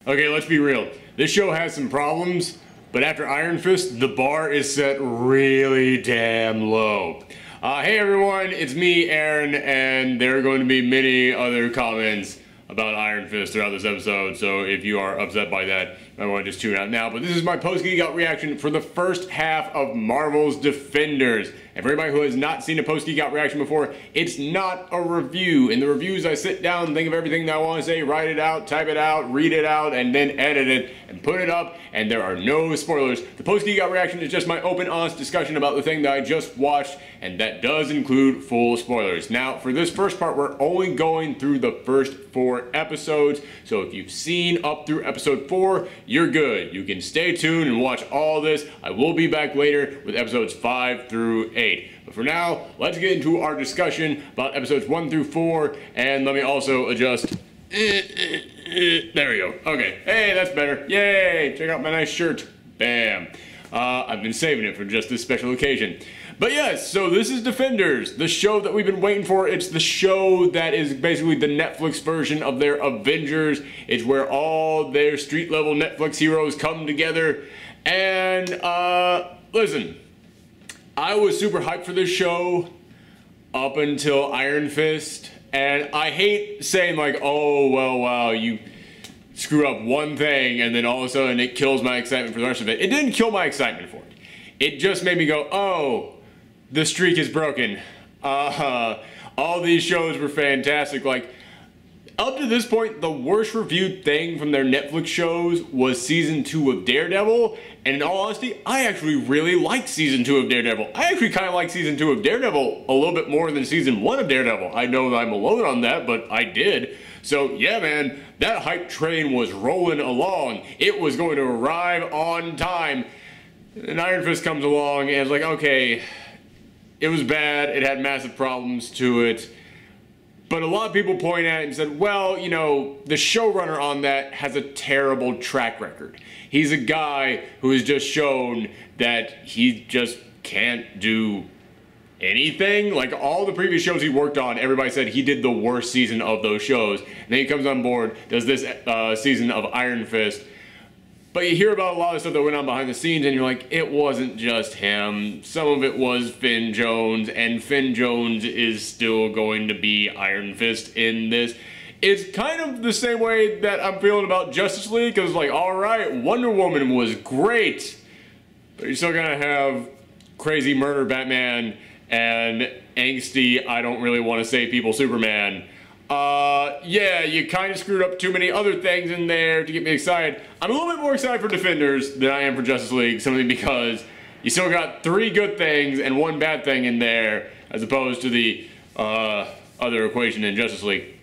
Okay, let's be real. This show has some problems, but after Iron Fist, the bar is set really damn low. Hey everyone, it's me, Aaron, and there are going to be many other comments about Iron Fist throughout this episode, so if you are upset by that, you might want to just tune out now. But this is my post-Geekout reaction for the first half of Marvel's Defenders. And for anybody who has not seen a post-Geekout reaction before, it's not a review. In the reviews, I sit down, think of everything that I want to say, write it out, type it out, read it out, and then edit it and put it up, and there are no spoilers. The post-Geekout reaction is just my open, honest discussion about the thing that I just watched, and that does include full spoilers. Now, for this first part, we're only going through the first 4 episodes, so if you've seen up through episode 4, you're good. You can stay tuned and watch all this. I will be back later with episodes 5 through 8. But for now, let's get into our discussion about episodes 1 through 4, and let me also adjust. There we go. Okay. Hey, that's better. Yay! Check out my nice shirt. Bam. I've been saving it for just this special occasion. But yes, so this is Defenders, the show that we've been waiting for. It's the show that is basically the Netflix version of their Avengers. It's where all their street-level Netflix heroes come together. And, listen, I was super hyped for this show up until Iron Fist. And I hate saying like, oh, well, wow, you screw up one thing and then all of a sudden it kills my excitement for the rest of it. It didn't kill my excitement for it. It just made me go, oh, the streak is broken. All these shows were fantastic. Like, up to this point, the worst reviewed thing from their Netflix shows was season 2 of Daredevil. And in all honesty, I actually really liked season 2 of Daredevil. I actually kind of like season 2 of Daredevil a little bit more than season 1 of Daredevil. I know that I'm alone on that, but I did. So yeah, man, that hype train was rolling along. It was going to arrive on time. And Iron Fist comes along and it's like, okay, it was bad. It had massive problems to it. But a lot of people point at it and said, well, you know, the showrunner on that has a terrible track record. He's a guy who has just shown that he just can't do anything. Like, all the previous shows he worked on, everybody said he did the worst season of those shows. And then he comes on board, does this season of Iron Fist. But you hear about a lot of stuff that went on behind the scenes, and you're like, it wasn't just him. Some of it was Finn Jones, and Finn Jones is still going to be Iron Fist in this. It's kind of the same way that I'm feeling about Justice League, because like, alright, Wonder Woman was great, but you're still gonna have crazy murder Batman and angsty, I don't really want to save people Superman. Yeah, you kind of screwed up too many other things in there to get me excited. I'm a little bit more excited for Defenders than I am for Justice League, simply because you still got 3 good things and 1 bad thing in there, as opposed to the other equation in Justice League.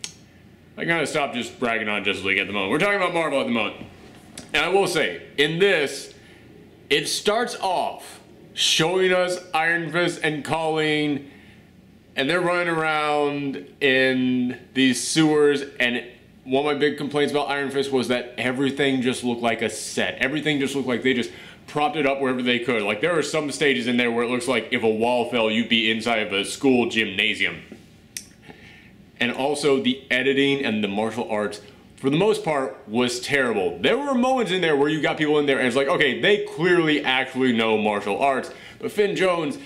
I gotta stop just bragging on Justice League at the moment. We're talking about Marvel at the moment. And I will say, in this, it starts off showing us Iron Fist and Colleen, and they're running around in these sewers, and one of my big complaints about Iron Fist was that everything just looked like a set. Everything just looked like they just propped it up wherever they could. Like, there are some stages in there where it looks like if a wall fell, you'd be inside of a school gymnasium. And also, the editing and the martial arts, for the most part, was terrible. There were moments in there where you got people in there and it's like, okay, they clearly actually know martial arts. But Finn Jones,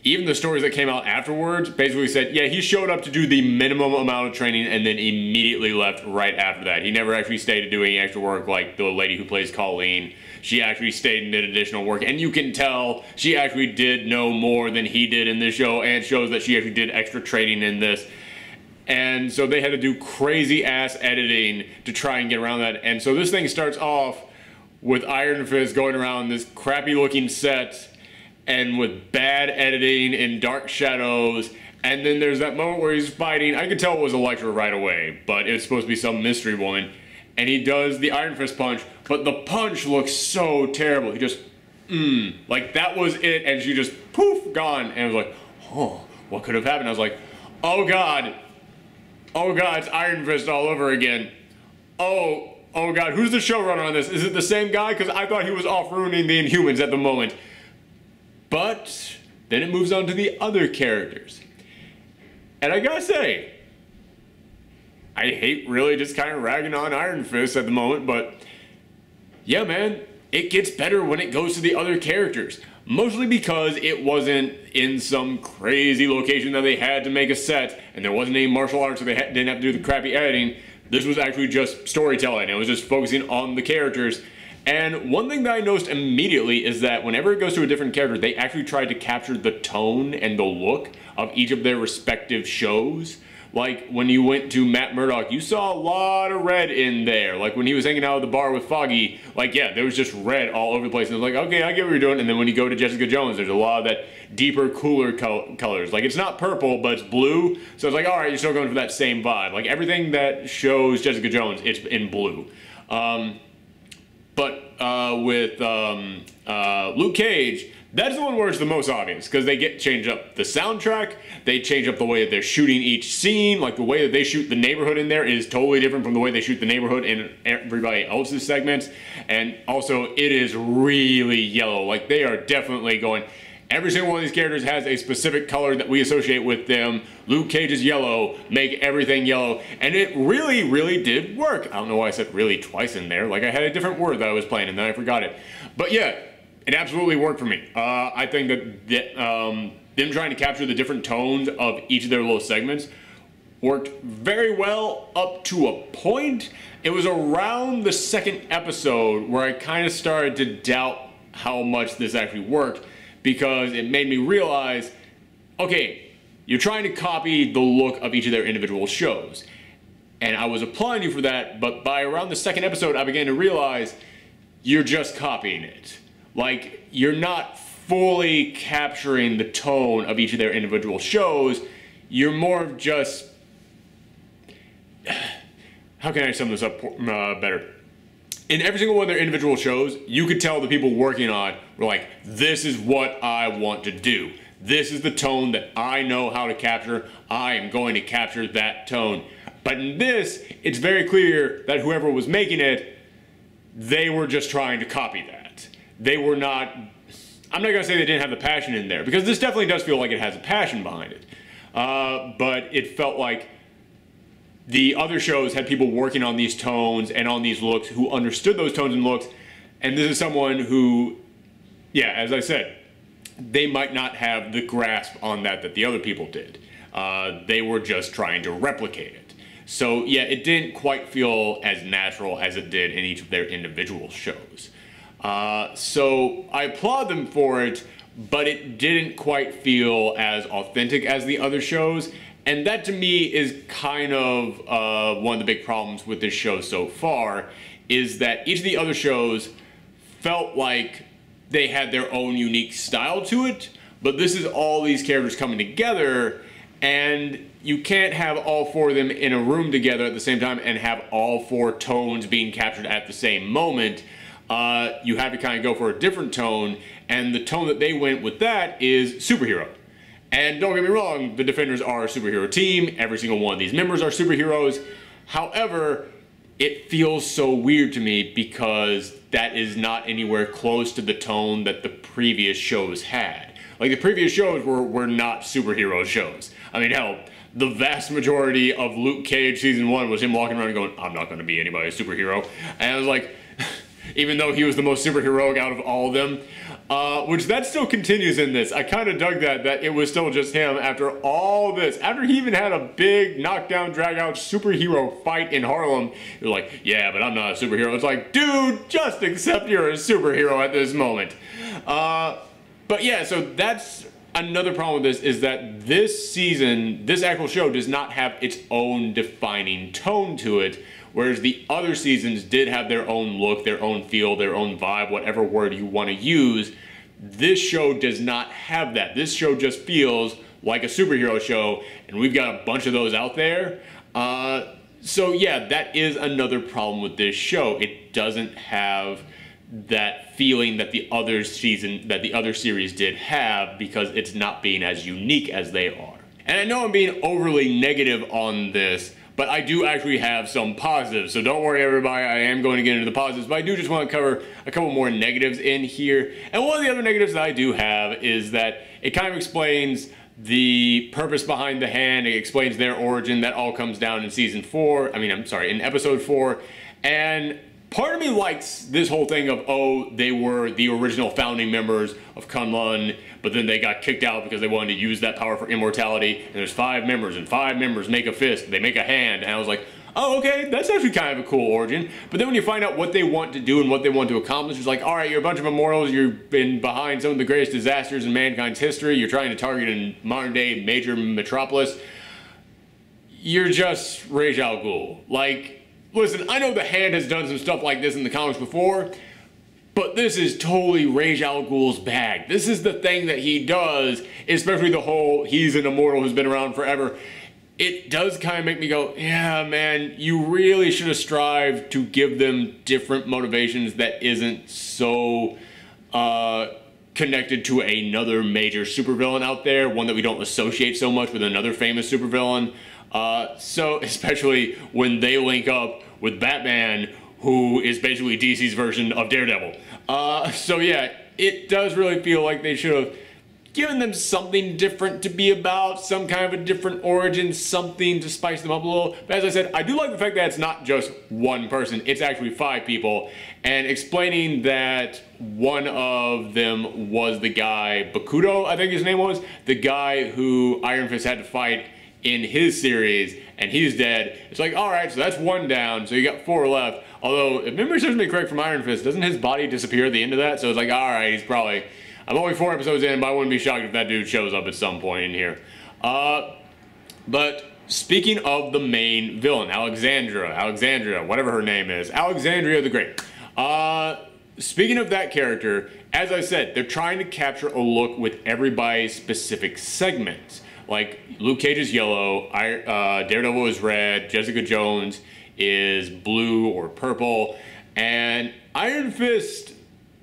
even the stories that came out afterwards basically said, yeah, he showed up to do the minimum amount of training and then immediately left right after that. He never actually stayed to do any extra work like the lady who plays Colleen. She actually stayed and did additional work, and you can tell she actually did know more than he did in this show, and it shows that she actually did extra training in this. And so they had to do crazy ass editing to try and get around that. And so this thing starts off with Iron Fist going around this crappy looking set and with bad editing and dark shadows, and then there's that moment where he's fighting. I could tell it was Elektra right away, but it was supposed to be some mystery woman, and he does the Iron Fist punch, but the punch looks so terrible. He just, like that was it, and she just, poof, gone, and I was like, oh, what could have happened? I was like, oh god, it's Iron Fist all over again. Oh god, who's the showrunner on this? Is it the same guy? Because I thought he was off ruining the Inhumans at the moment. But then it moves on to the other characters. And I gotta say, I hate really just kind of ragging on Iron Fist at the moment, but yeah, man, it gets better when it goes to the other characters. Mostly because it wasn't in some crazy location that they had to make a set, and there wasn't any martial arts, so they didn't have to do the crappy editing. This was actually just storytelling. It was just focusing on the characters. And one thing that I noticed immediately is that whenever it goes to a different character, they actually tried to capture the tone and the look of each of their respective shows. Like, when you went to Matt Murdock, you saw a lot of red in there. Like, when he was hanging out at the bar with Foggy, like, yeah, there was just red all over the place. And it was like, okay, I get what you're doing. And then when you go to Jessica Jones, there's a lot of that deeper, cooler colors. Like, it's not purple, but it's blue. So it's like, all right, you're still going for that same vibe. Like, everything that shows Jessica Jones, it's in blue. With Luke Cage, that's the one where it's the most obvious, because they change up the soundtrack, they change up the way that they're shooting each scene. Like, the way that they shoot the neighborhood in there is totally different from the way they shoot the neighborhood in everybody else's segments. And also, it is really yellow. Like, they are definitely going, every single one of these characters has a specific color that we associate with them. Luke Cage is yellow, make everything yellow. And it really, really did work. I don't know why I said really twice in there. Like, I had a different word that I was playing and then I forgot it. But yeah, it absolutely worked for me. I think that them trying to capture the different tones of each of their little segments worked very well up to a point. It was around the second episode where I kind of started to doubt how much this actually worked, because it made me realize, okay, you're trying to copy the look of each of their individual shows. And I was applauding you for that, but by around the second episode, I began to realize you're just copying it. Like, you're not fully capturing the tone of each of their individual shows. You're more of just... How can I sum this up better? In every single one of their individual shows, you could tell the people working on it were like, this is what I want to do. This is the tone that I know how to capture. I am going to capture that tone. But in this, it's very clear that whoever was making it, they were just trying to copy that. They were not... I'm not going to say they didn't have the passion in there, because this definitely does feel like it has a passion behind it. But it felt like the other shows had people working on these tones and on these looks who understood those tones and looks, and this is someone who, yeah, as I said, they might not have the grasp on that the other people did. They were just trying to replicate it. So yeah, it didn't quite feel as natural as it did in each of their individual shows. So I applaud them for it, but it didn't quite feel as authentic as the other shows. And that to me is kind of one of the big problems with this show so far, is that each of the other shows felt like they had their own unique style to it, but this is all these characters coming together, and you can't have all four of them in a room together at the same time and have all four tones being captured at the same moment. You have to kind of go for a different tone, and the tone that they went with that is superhero. And don't get me wrong, the Defenders are a superhero team. Every single one of these members are superheroes. However, it feels so weird to me because that is not anywhere close to the tone that the previous shows had. Like, the previous shows were not superhero shows. I mean, hell, the vast majority of Luke Cage season 1 was him walking around and going, I'm not going to be anybody's superhero. And I was like, even though he was the most superheroic out of all of them, which that still continues in this. I kind of dug that it was still just him after all this. After he even had a big knockdown, drag-out superhero fight in Harlem, you're like, yeah, but I'm not a superhero. It's like, dude, just accept you're a superhero at this moment. But yeah, so that's another problem with this, is that this season, this actual show does not have its own defining tone to it, whereas the other seasons did have their own look, their own feel, their own vibe, whatever word you want to use. This show does not have that. This show just feels like a superhero show, and we've got a bunch of those out there. So yeah, that is another problem with this show. It doesn't have that feeling that the other series did have, because it's not being as unique as they are. And I know I'm being overly negative on this, but I do actually have some positives, so don't worry everybody, I am going to get into the positives, but I do just want to cover a couple more negatives in here. And one of the other negatives that I do have is that it kind of explains the purpose behind the hand. It explains their origin. That all comes down in season 4. I mean, I'm sorry, in episode 4. And part of me likes this whole thing of, oh, they were the original founding members of Kunlun, but then they got kicked out because they wanted to use that power for immortality. And there's 5 members, and 5 members make a fist. They make a hand. And I was like, oh, okay, that's actually kind of a cool origin. But then when you find out what they want to do and what they want to accomplish, it's like, all right, you're a bunch of immortals. You've been behind some of the greatest disasters in mankind's history. You're trying to target a modern-day major metropolis. You're just Ra's al Ghul. Like, listen, I know the Hand has done some stuff like this in the comics before, but this is totally Ra's al Ghul's bag. This is the thing that he does, especially the whole he's an immortal who's been around forever. It does kind of make me go, yeah, man, you really should have strived to give them different motivations that isn't so connected to another major supervillain out there, one that we don't associate so much with another famous supervillain. So especially when they link up with Batman, who is basically DC's version of Daredevil. So yeah, it does really feel like they should have given them something different to be about, some kind of a different origin, something to spice them up a little. But as I said, I do like the fact that it's not just one person, it's actually 5 people, and explaining that one of them was the guy, Bakuto, I think his name was, the guy who Iron Fist had to fight in his series, and he's dead. It's like, alright, so that's 1 down, so you got 4 left. Although, if memory serves me correct from Iron Fist, doesn't his body disappear at the end of that? So it's like, alright, he's probably... I'm only 4 episodes in, but I wouldn't be shocked if that dude shows up at some point in here. But speaking of the main villain, Alexandria, whatever her name is, Alexandria the Great. Speaking of that character, as I said, they're trying to capture a look with everybody's specific segments. Like, Luke Cage is yellow, Daredevil is red, Jessica Jones is blue or purple, and Iron Fist,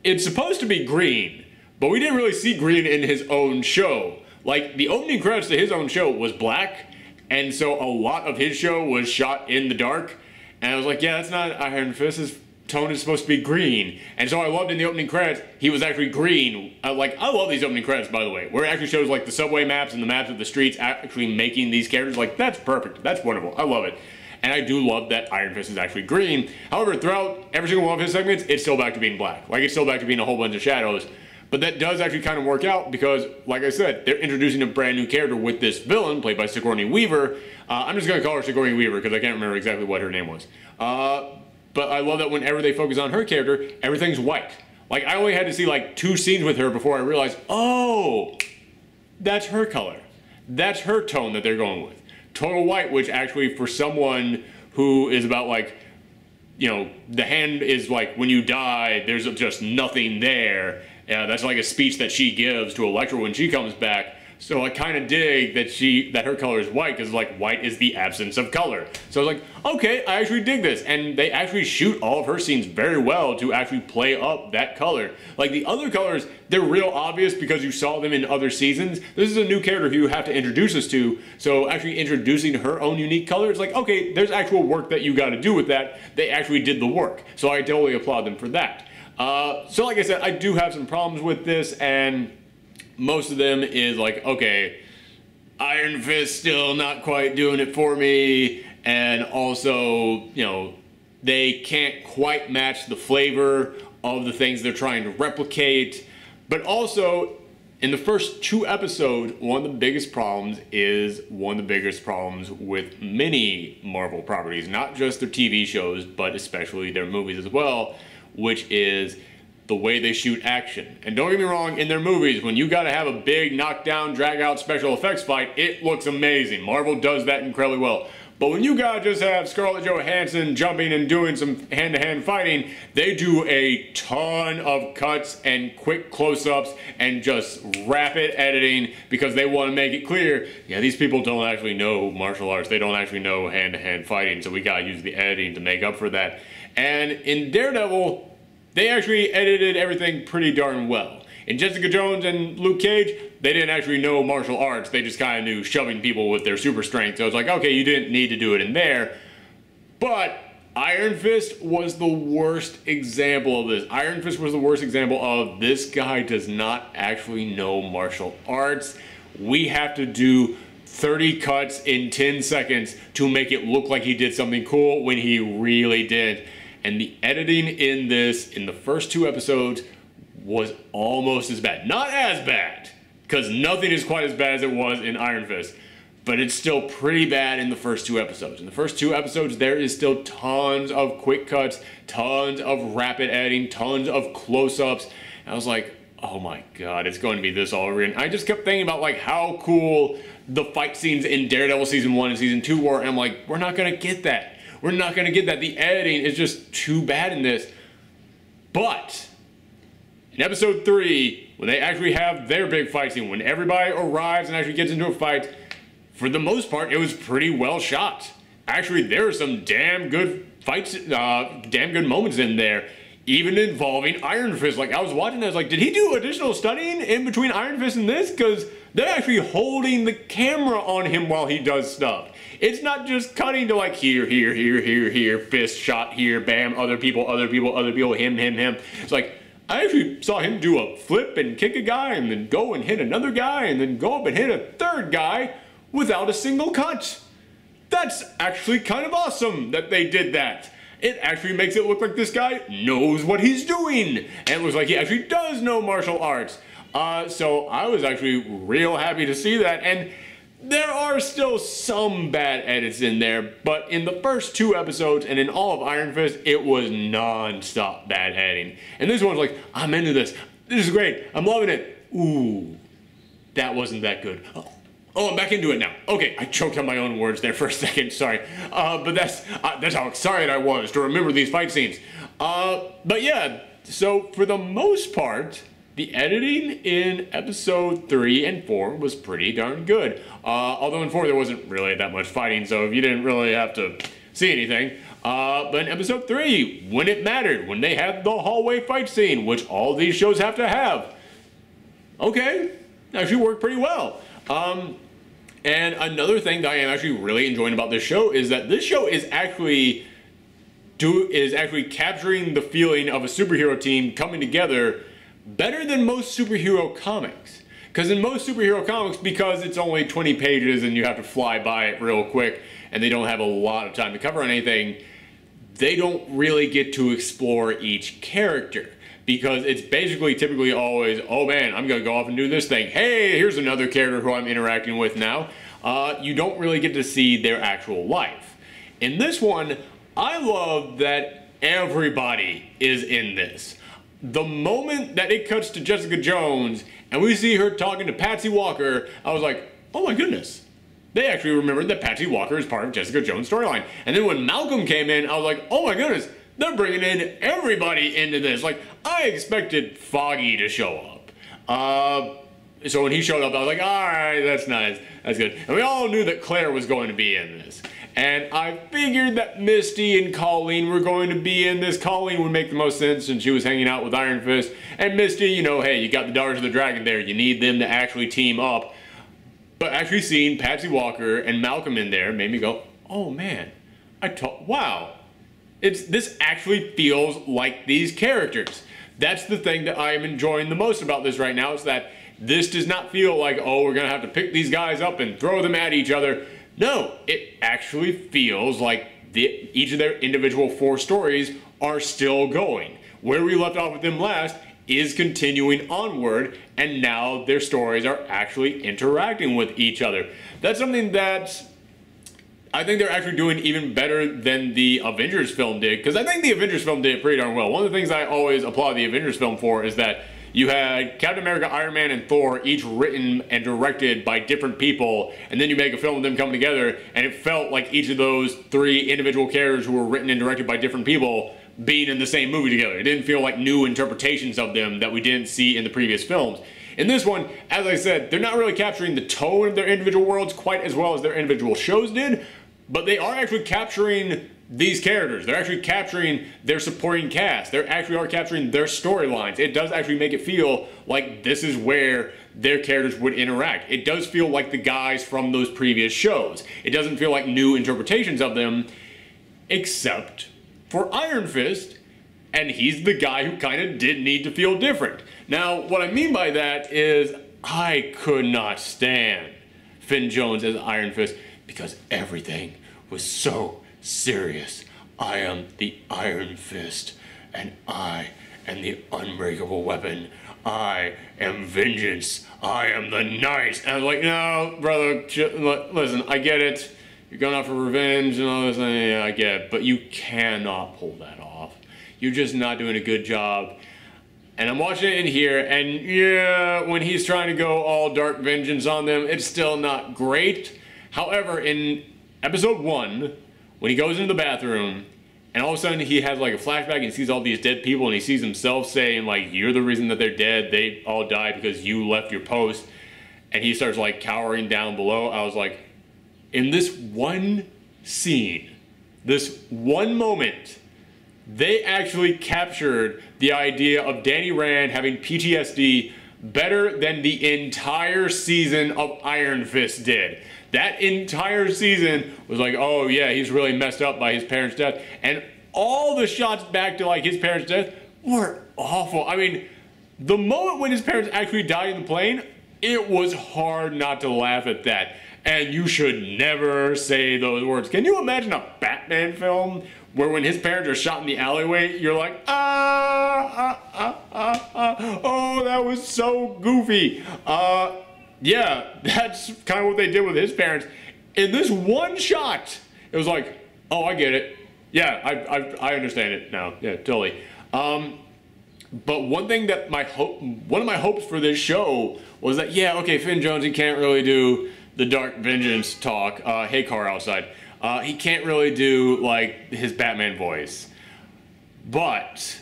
it's supposed to be green. But we didn't really see green in his own show. Like, the opening credits to his own show was black, and so a lot of his show was shot in the dark. And I was like, yeah, that's not Iron Fist. His tone is supposed to be green. And so I loved in the opening credits, he was actually green. I love these opening credits, by the way, where it actually shows like the subway maps and the maps of the streets actually making these characters. Like, that's perfect. That's wonderful. I love it. And I do love that Iron Fist is actually green. However, throughout every single one of his segments, it's still back to being black. Like, it's still back to being a whole bunch of shadows. But that does actually kind of work out because, like I said, they're introducing a brand new character with this villain, played by Sigourney Weaver. I'm just going to call her Sigourney Weaver because I can't remember exactly what her name was. But I love that whenever they focus on her character, everything's white. Like, I only had to see like 2 scenes with her before I realized, oh, that's her color. That's her tone that they're going with. Total white, which actually for someone who is about like, you know, the Hand is like, when you die, there's just nothing there. That's like a speech that she gives to Elektra when she comes back. So I kind of dig that her color is white, because like white is the absence of color. So I was like, okay, I actually dig this. And they actually shoot all of her scenes very well to actually play up that color. Like the other colors, they're real obvious because you saw them in other seasons. This is a new character who you have to introduce us to. So actually introducing her own unique color, it's like, okay, there's actual work that you got to do with that. They actually did the work. So I totally applaud them for that. So like I said, I do have some problems with this, and most of them is like, okay, Iron Fist still not quite doing it for me, and also, you know, they can't quite match the flavor of the things they're trying to replicate. But also, in the first 2 episodes, one of the biggest problems with many Marvel properties, not just their TV shows, but especially their movies as well, which is the way they shoot action. And don't get me wrong, in their movies, when you gotta have a big knockdown, drag out special effects fight, it looks amazing. Marvel does that incredibly well. But when you gotta just have Scarlett Johansson jumping and doing some hand-to-hand fighting, they do a ton of cuts and quick close-ups and just rapid editing because they want to make it clear, yeah, these people don't actually know martial arts. They don't actually know hand-to-hand fighting, so we gotta use the editing to make up for that. And in Daredevil, they actually edited everything pretty darn well. In Jessica Jones and Luke Cage, they didn't actually know martial arts. They just kind of knew shoving people with their super strength. So it's like, okay, you didn't need to do it in there. But Iron Fist was the worst example of this. Iron Fist was the worst example of this guy does not actually know martial arts. we have to do 30 cuts in 10 seconds to make it look like he did something cool when he really did. And the editing in this, in the first 2 episodes, was almost as bad. Not as bad, because nothing is quite as bad as it was in Iron Fist, but it's still pretty bad in the first 2 episodes. In the first 2 episodes, there is still tons of quick cuts, tons of rapid editing, tons of close-ups. I was like, oh my god, it's going to be this all over again. I just kept thinking about like how cool the fight scenes in Daredevil Season 1 and Season 2 were, and I'm like, we're not going to get that. We're not going to get that. The editing is just too bad in this. But in episode 3, when they actually have their big fight scene, when everybody arrives and actually gets into a fight, for the most part, it was pretty well shot. Actually, there were some damn good fights, damn good moments in there, even involving Iron Fist. Like, I was watching this, I was like, did he do additional studying in between Iron Fist and this? Because they're actually holding the camera on him while he does stuff. It's not just cutting to like here, here, here, here, here, fist shot here, bam, other people, other people, other people, him. It's like, I actually saw him do a flip and kick a guy and then go and hit another guy and then go up and hit a third guy without a single cut. That's actually kind of awesome that they did that. It actually makes it look like this guy knows what he's doing. And it looks like he actually does know martial arts. So I was actually real happy to see that. And there are still some bad edits in there, but in the first 2 episodes and in all of Iron Fist, it was non-stop bad editing. And this one's like, I'm into this. This is great. I'm loving it. Ooh, that wasn't that good. Oh, I'm back into it now. Okay, I choked on my own words there for a second, sorry. But that's how excited I was to remember these fight scenes. But yeah, so for the most part, the editing in episode 3 and 4 was pretty darn good. Although in 4 there wasn't really that much fighting, so you didn't really have to see anything. But in episode 3, when it mattered, when they had the hallway fight scene, which all these shows have to have, okay, actually worked pretty well. And another thing that I am actually really enjoying about this show is that this show is actually capturing the feeling of a superhero team coming together better than most superhero comics. Because in most superhero comics, because it's only 20 pages and you have to fly by it real quick and they don't have a lot of time to cover on anything, they don't really get to explore each character. Because it's basically typically always, oh man, I'm gonna go off and do this thing. Hey, here's another character who I'm interacting with now. You don't really get to see their actual life. In this one, I love that everybody is in this. The moment that it cuts to Jessica Jones and we see her talking to Patsy Walker, I was like, oh my goodness. They actually remembered that Patsy Walker is part of Jessica Jones' storyline. And then when Malcolm came in, I was like, oh my goodness, they're bringing in everybody into this. Like, I expected Foggy to show up. So when he showed up, I was like, all right, that's nice. That's good. And we all knew that Claire was going to be in this. And I figured that Misty and Colleen were going to be in this. Colleen would make the most sense since she was hanging out with Iron Fist. And Misty, you know, hey, you got the Daughters of the Dragon there. You need them to actually team up. But actually seeing Patsy Walker and Malcolm in there made me go, oh man, wow. This actually feels like these characters. That's the thing that I am enjoying the most about this right now, is that this does not feel like, oh, we're gonna have to pick these guys up and throw them at each other. No, it actually feels like each of their individual 4 stories are still going. Where we left off with them last is continuing onward, and now their stories are actually interacting with each other. That's something that I think they're actually doing even better than the Avengers film did, because I think the Avengers film did pretty darn well. One of the things I always applaud the Avengers film for is that you had Captain America, Iron Man, and Thor each written and directed by different people, and then you make a film of them coming together, and it felt like each of those 3 individual characters who were written and directed by different people being in the same movie together. It didn't feel like new interpretations of them that we didn't see in the previous films. In this one, as I said, they're not really capturing the tone of their individual worlds quite as well as their individual shows did, but they are actually capturing these characters. They're actually capturing their supporting cast. They actually are capturing their storylines. It does actually make it feel like this is where their characters would interact. It does feel like the guys from those previous shows. It doesn't feel like new interpretations of them, except for Iron Fist, and he's the guy who kind of did need to feel different. Now, what I mean by that is, I could not stand Finn Jones as Iron Fist because everything was so serious. I am the Iron Fist, and I am the unbreakable weapon. I am vengeance. I am the knight. And I was like, no, brother, listen, I get it. You're going out for revenge and all this, yeah, I get it. But you cannot pull that off. You're just not doing a good job. And I'm watching it in here, and yeah, when he's trying to go all dark vengeance on them, it's still not great. However, in episode 1, when he goes into the bathroom, and all of a sudden he has like a flashback and he sees all these dead people and he sees himself saying like, you're the reason that they're dead, they all died because you left your post, and he starts like cowering down below. I was like, in this one scene, this one moment, they actually captured the idea of Danny Rand having PTSD better than the entire season of Iron Fist did. That entire season was like, oh yeah, he's really messed up by his parents' death. And all the shots back to like his parents' death were awful. I mean, the moment when his parents actually died in the plane, it was hard not to laugh at that. And you should never say those words. Can you imagine a Batman film where when his parents are shot in the alleyway, you're like, oh, that was so goofy. Yeah, that's kind of what they did with his parents. In this one shot, it was like, oh, I get it. Yeah, I understand it now. Yeah, totally. But one thing that one of my hopes for this show was that, yeah, okay, Finn Jones, he can't really do the dark vengeance talk. Hey, car outside. He can't really do like his Batman voice, but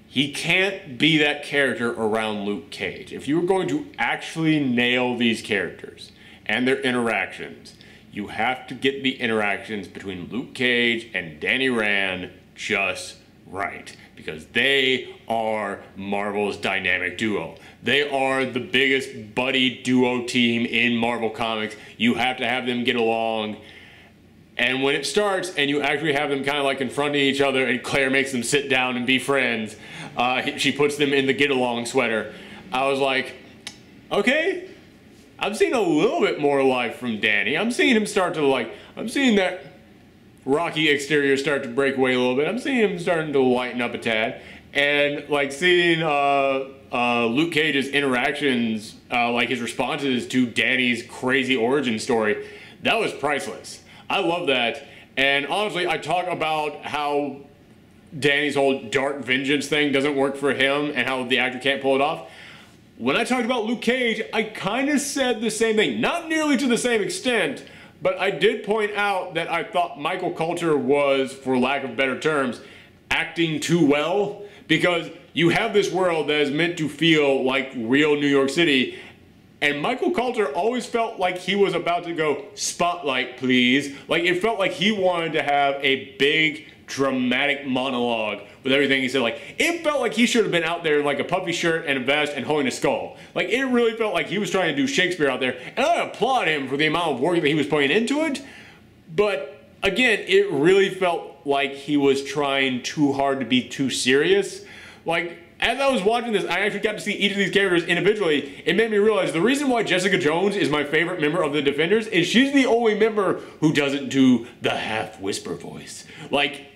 he can't be that character around Luke Cage. If you were going to actually nail these characters and their interactions, you have to get the interactions between Luke Cage and Danny Rand just right, because they are Marvel's dynamic duo. They are the biggest buddy duo team in Marvel Comics. You have to have them get along. And when it starts and you actually have them kind of like confronting each other and Claire makes them sit down and be friends, she puts them in the get-along sweater, I was like, okay, I'm seeing a little bit more life from Danny. I'm seeing him start to like, I'm seeing that rocky exterior start to break away a little bit. I'm seeing him starting to lighten up a tad. And like seeing Luke Cage's interactions, like his responses to Danny's crazy origin story, that was priceless. I love that. And honestly, I talk about how Danny's whole dark vengeance thing doesn't work for him and how the actor can't pull it off. When I talked about Luke Cage, I kind of said the same thing. Not nearly to the same extent, but I did point out that I thought Michael Coulter was, for lack of better terms, acting too well, because you have this world that is meant to feel like real New York City, and Michael Coulter always felt like he was about to go, spotlight please. Like it felt like he wanted to have a big dramatic monologue with everything he said. Like it felt like he should have been out there in like a puffy shirt and a vest and holding a skull. Like it really felt like he was trying to do Shakespeare out there, and I applaud him for the amount of work that he was putting into it. But again, it really felt like he was trying too hard to be too serious. Like as I was watching this, I actually got to see each of these characters individually. It made me realize the reason why Jessica Jones is my favorite member of the Defenders is she's the only member who doesn't do the half whisper voice. Like,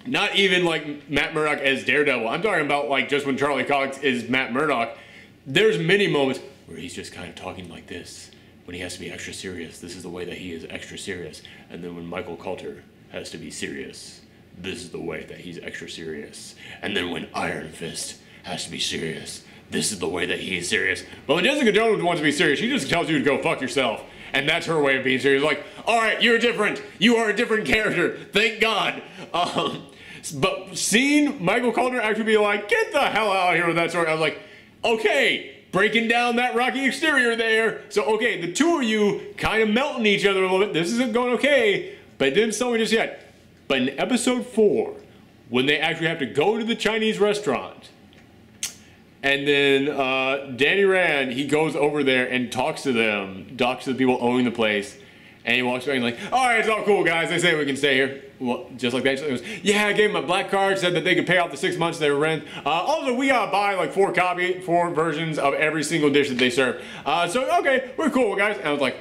not even like Matt Murdock as Daredevil. I'm talking about like just when Charlie Cox is Matt Murdock. There's many moments where he's just kind of talking like this. When he has to be extra serious, this is the way that he is extra serious. And then when Michael Coulter has to be serious, this is the way that he's extra serious. And then when Iron Fist has to be serious, this is the way that he's serious. But when Jessica Jones wants to be serious, she just tells you to go fuck yourself. And that's her way of being serious. Like, all right, you're different. You are a different character. Thank God. But seeing Michael Coulter actually be like, get the hell out of here with that story, I was like, okay, breaking down that rocky exterior there. So, okay, the two of you kind of melting each other a little bit. This isn't going okay, but it didn't sell me just yet. But in episode 4, when they actually have to go to the Chinese restaurant, and then Danny Rand, he goes over there and talks to them, talks to the people owning the place, And he walks back and like, all right, it's all cool, guys. They say we can stay here. Well, just like that. So he goes, yeah, I gave him a black card, said that they could pay off the 6 months they rent. Also, we gotta buy like 4 versions of every single dish that they serve. So, okay, we're cool, guys. And I was like,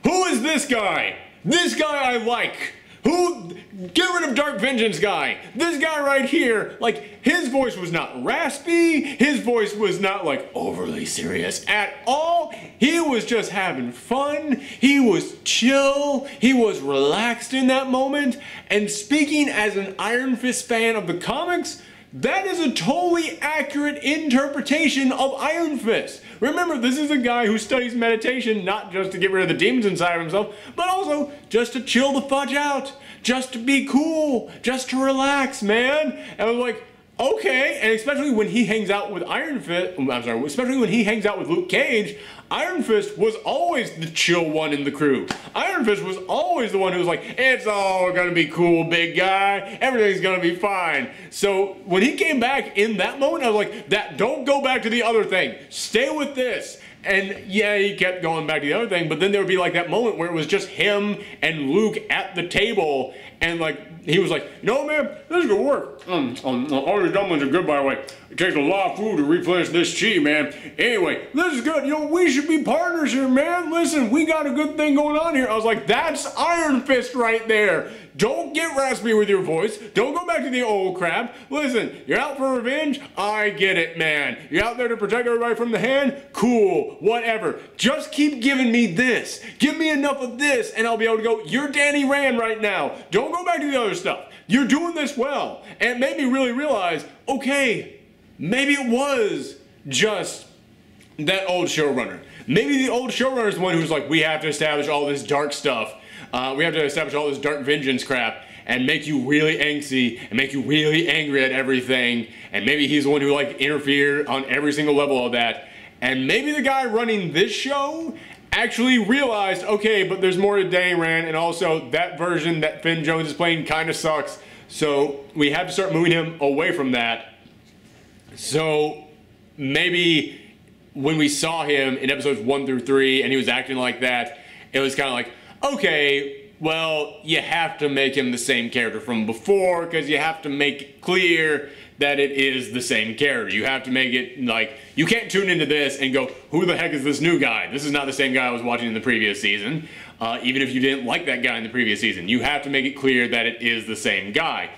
who is this guy? This guy I like. Get rid of Dark Vengeance guy. This guy right here, like, his voice was not raspy. His voice was not, like, overly serious at all. He was just having fun. He was chill. He was relaxed in that moment. And speaking as an Iron Fist fan of the comics, that is a totally accurate interpretation of Iron Fist. Remember, this is a guy who studies meditation not just to get rid of the demons inside of himself, but also just to chill the fudge out, just to be cool, just to relax, man. And I was like, okay, and especially when he hangs out with especially when he hangs out with Luke Cage, Iron Fist was always the chill one in the crew. Iron Fist was always the one who was like, it's all gonna be cool, big guy. Everything's gonna be fine. So when he came back in that moment, I was like, don't go back to the other thing. Stay with this. And yeah, he kept going back to the other thing, but then there would be like that moment where it was just him and Luke at the table, and like, he was like, no man, this is gonna work. All your dumplings are good, by the way. It takes a lot of food to replenish this chi, man. Anyway, this is good. You know, we should be partners here, man. Listen, we got a good thing going on here. I was like, that's Iron Fist right there. Don't get raspy with your voice. Don't go back to the old crap. Listen, you're out for revenge? I get it, man. You're out there to protect everybody from the hand? Cool, whatever. Just keep giving me this. Give me enough of this, and I'll be able to go, you're Danny Rand right now. Don't go back to the other stuff. You're doing this well. And it made me really realize, okay, maybe it was just that old showrunner. Maybe the old showrunner is the one who's like, we have to establish all this dark stuff. We have to establish all this Dark Vengeance crap and make you really angsty and make you really angry at everything. And maybe he's the one who like interfered on every single level of that. And maybe the guy running this show actually realized, okay, but there's more to Danny Rand, and also that version that Finn Jones is playing kind of sucks. So we have to start moving him away from that. So maybe when we saw him in episodes 1 through 3 and he was acting like that, it was kind of like, okay, well, you have to make him the same character from before, because you have to make it clear that it is the same character. You have to make it like, you can't tune into this and go, who the heck is this new guy? This is not the same guy I was watching in the previous season, even if you didn't like that guy in the previous season. You have to make it clear that it is the same guy.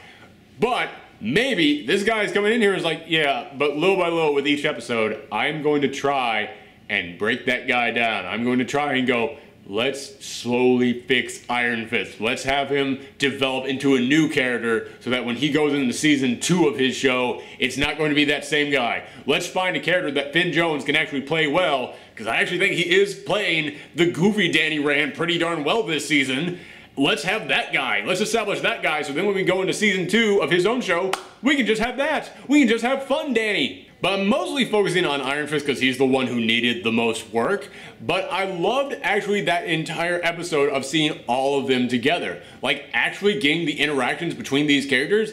But maybe this guy is coming in here and is like, yeah, but little by little with each episode, I'm going to try and break that guy down. I'm going to try and go, let's slowly fix Iron Fist. Let's have him develop into a new character so that when he goes into season 2 of his show, it's not going to be that same guy. Let's find a character that Finn Jones can actually play well, because I actually think he is playing the goofy Danny Rand pretty darn well this season. Let's have that guy. Let's establish that guy, so then when we go into season 2 of his own show, we can just have that. We can just have fun Danny. But I'm mostly focusing on Iron Fist because he's the one who needed the most work. But I loved actually that entire episode of seeing all of them together. Like actually getting the interactions between these characters.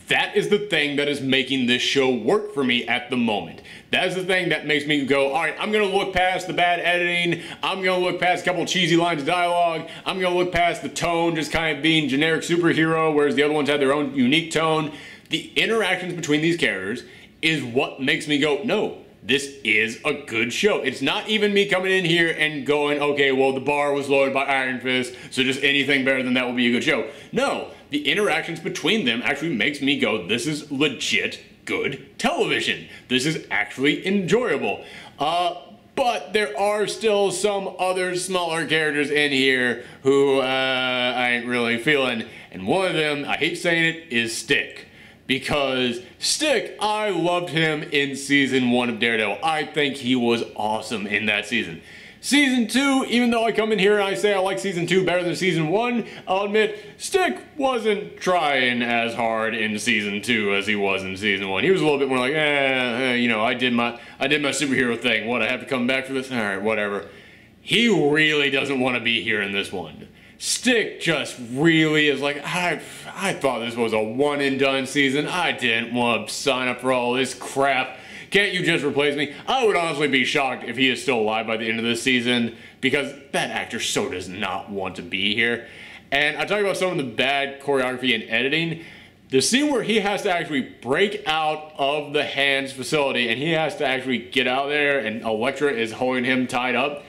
That is the thing that is making this show work for me at the moment. That is the thing that makes me go, all right, I'm going to look past the bad editing. I'm going to look past a couple cheesy lines of dialogue. I'm going to look past the tone just kind of being generic superhero, whereas the other ones had their own unique tone. The interactions between these characters is what makes me go, no, this is a good show. It's not even me coming in here and going, okay, well, the bar was lowered by Iron Fist, so just anything better than that will be a good show. No, the interactions between them actually makes me go, this is legit good television. This is actually enjoyable. But there are still some other smaller characters in here who I ain't really feeling. And one of them, I hate saying it, is Stick. Because Stick, I loved him in season 1 of Daredevil. I think he was awesome in that season. Season 2, even though I come in here and I say I like season 2 better than season 1, I'll admit Stick wasn't trying as hard in season 2 as he was in season 1. He was a little bit more like, you know, I did my superhero thing. What, I have to come back for this? All right, whatever. He really doesn't want to be here in this one. Stick just really is like, I thought this was a one and done season. I didn't want to sign up for all this crap. Can't you just replace me? I would honestly be shocked if he is still alive by the end of this season, because that actor so does not want to be here. And I talk about some of the bad choreography and editing. The scene where he has to actually break out of the Hands facility and he has to actually get out there and Elektra is holding him tied up.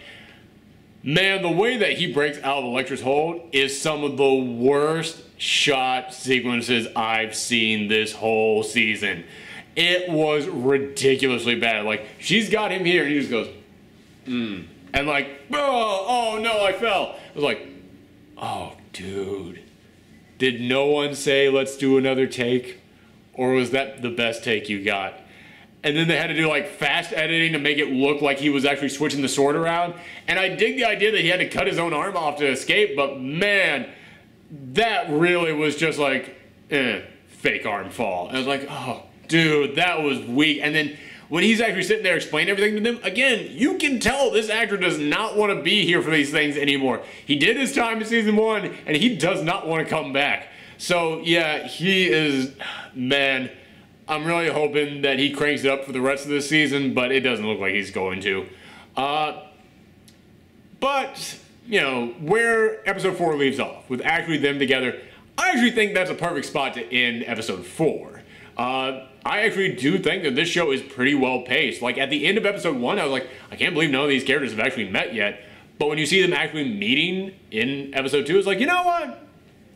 Man, the way that he breaks out of Elektra's hold is some of the worst shot sequences I've seen this whole season. It was ridiculously bad. Like, she's got him here and he just goes, and like, oh no, I fell. I was like, oh dude, did no one say let's do another take? Or was that the best take you got? And then they had to do like fast editing to make it look like he was actually switching the sword around. And I dig the idea that he had to cut his own arm off to escape, but man, that really was just like, fake arm fall. And I was like, oh dude, that was weak. And then when he's actually sitting there explaining everything to them, again, you can tell this actor does not want to be here for these things anymore. He did his time in season 1, and he does not want to come back. So yeah, he is, man, I'm really hoping that he cranks it up for the rest of the season, but it doesn't look like he's going to. But, you know, where episode 4 leaves off, with actually them together, I actually think that's a perfect spot to end episode 4. I actually do think that this show is pretty well paced. Like, at the end of episode 1, I was like, I can't believe none of these characters have actually met yet. But when you see them actually meeting in episode 2, it's like, you know what?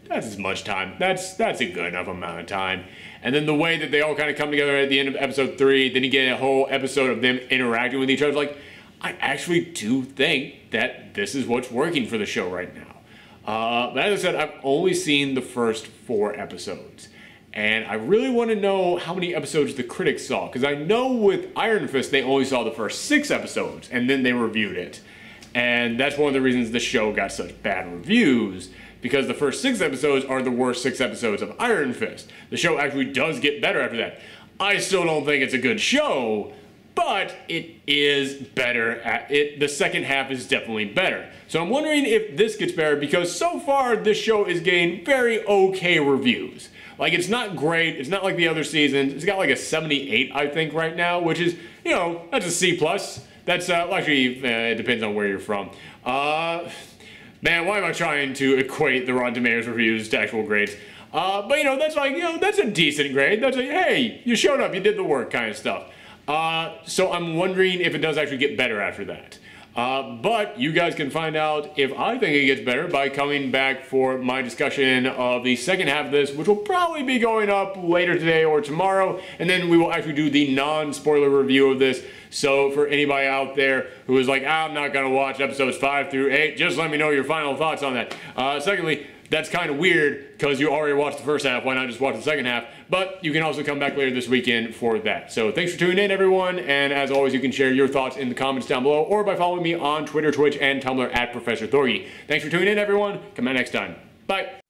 That's as much time. That's a good enough amount of time. And then the way that they all kind of come together at the end of episode 3, then you get a whole episode of them interacting with each other. Like, I actually do think that this is what's working for the show right now. But as I said, I've only seen the first 4 episodes. And I really want to know how many episodes the critics saw. Because I know with Iron Fist, they only saw the first 6 episodes. And then they reviewed it. And that's one of the reasons the show got such bad reviews. Because the first 6 episodes are the worst 6 episodes of Iron Fist. The show actually does get better after that. I still don't think it's a good show, but it is better. The second half is definitely better. So I'm wondering if this gets better, because so far this show is getting very okay reviews. Like, it's not great, it's not like the other seasons. It's got like a 78, I think, right now, which is, you know, that's a C+. That's, well, actually, it depends on where you're from. Man, why am I trying to equate the Rotten Tomatoes reviews to actual grades? But, you know, that's like, you know, that's a decent grade. That's like, hey, you showed up, you did the work kind of stuff. So I'm wondering if it does actually get better after that. But you guys can find out if I think it gets better by coming back for my discussion of the second half of this, which will probably be going up later today or tomorrow, and then we will actually do the non-spoiler review of this. So for anybody out there who is like, I'm not going to watch episodes 5 through 8, just let me know your final thoughts on that. Secondly, that's kind of weird because you already watched the first half. Why not just watch the second half? But you can also come back later this weekend for that. So thanks for tuning in, everyone. And as always, you can share your thoughts in the comments down below or by following me on Twitter, Twitch, and Tumblr at Professor Thorgy. Thanks for tuning in, everyone. Come out next time. Bye.